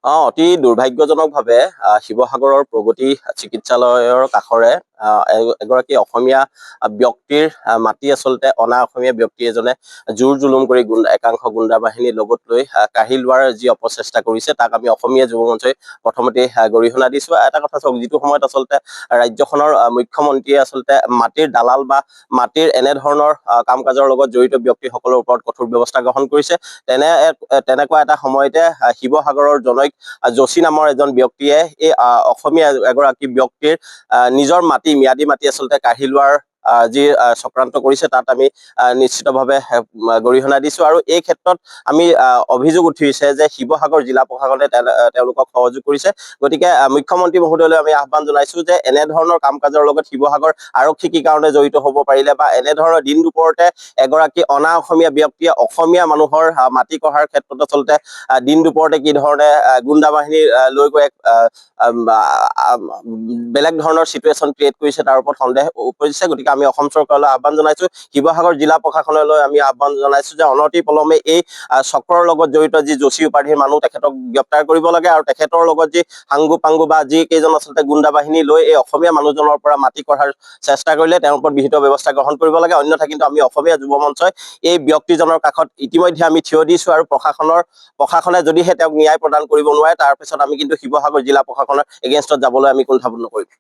অতি দুৰ্ভাগ্যজনকভাৱে শিৱসাগৰৰ প্ৰগতি চিকিৎসালয়ৰ কাষৰে এগৰাকী অসমীয়া ব্যক্তিৰ মাটি আচলতে অনা অসমীয়া ব্যক্তি এজনে জোৰ জুলুম কৰি একাংশ গুণ্ডা বাহিনীৰ লগত লৈ কাঢ়ি লোৱাৰ যি অপচেষ্টা কৰিছে তাক আমি অসমীয়া যুৱ মঞ্চই প্ৰথমতে গৰিহণা দিছো। এটা কথা চাওক, যিটো সময়ত আচলতে ৰাজ্যখনৰ মুখ্যমন্ত্ৰীয়ে আচলতে মাটিৰ দালাল বা মাটিৰ এনেধৰণৰ কাম কাজৰ লগত জড়িত ব্যক্তিসকলৰ ওপৰত কঠোৰ ব্যৱস্থা গ্ৰহণ কৰিছে, তেনেকুৱা এটা সময়তে শিৱসাগৰৰ জনৈক যোশী নামৰ এজন ব্যক্তিয়ে এই অসমীয়া এগৰাকী ব্যক্তিৰ নিজৰ ম্যাদী মাটি আচলতে কাঢ়ি লোৱাৰ যি চক্ৰান্ত কৰিছে তাত আমি নিশ্চিতভাৱে গৰিহণা দিছো। আৰু এই ক্ষেত্ৰত আমি অভিযোগ উঠিছে যে শিৱসাগৰ জিলা প্ৰশাসনে তেওঁলোকক সহযোগ কৰিছে। গতিকে মুখ্যমন্ত্ৰী মহোদয়লৈ আমি আহ্বান জনাইছো যে এনেধৰণৰ কাম কাজৰ লগত শিৱসাগৰ আৰক্ষী কি কাৰণে জড়িত হ'ব পাৰিলে, বা এনেধৰণৰ দিন দুপৰতে এগৰাকী অনা অসমীয়া ব্যক্তিয়ে অসমীয়া মানুহৰ মাটি কঢ়াৰ ক্ষেত্ৰত আচলতে দিন দুপৰতে কি ধৰণে গুণ্ডা বাহিনী লৈ গৈ বেলেগ ধৰণৰ চিটুৱেশ্যন ক্ৰিয়েট কৰিছে তাৰ ওপৰত সন্দেহ উপজিছে। গতিকে আমি অসম চৰকাৰলৈ আহ্বান জনাইছো, শিৱসাগৰ জিলা প্ৰশাসনলৈ আমি আহ্বান জনাইছো যে অনতি পলমে এই চক্ৰৰ লগত জড়িত যি যোশী উপাধিৰ মানুহ তেখেতক গ্ৰেপ্তাৰ কৰিব লাগে, আৰু তেখেতৰ লগত যি সাংগু পাংগু বা যি কেইজন আচলতে গুণ্ডা বাহিনী লৈ এই অসমীয়া মানুহজনৰ পৰা মাটি কঢ়াৰ চেষ্টা কৰিলে তেওঁৰ ওপৰত বিহিত ব্যৱস্থা গ্ৰহণ কৰিব লাগে। অন্যথা কিন্তু আমি অসমীয়া যুৱ মঞ্চই এই ব্যক্তিজনৰ কাষত ইতিমধ্যে আমি থিয় দিছো, আৰু প্ৰশাসনে যদিহে তেওঁক ন্যায় প্ৰদান কৰিব নোৱাৰে তাৰ পিছত আমি কিন্তু শিৱসাগৰ জিলা প্ৰশাসনৰ এগেইনষ্টত যাবলৈ আমি কুণ্ঠাবোধ নকৰিম।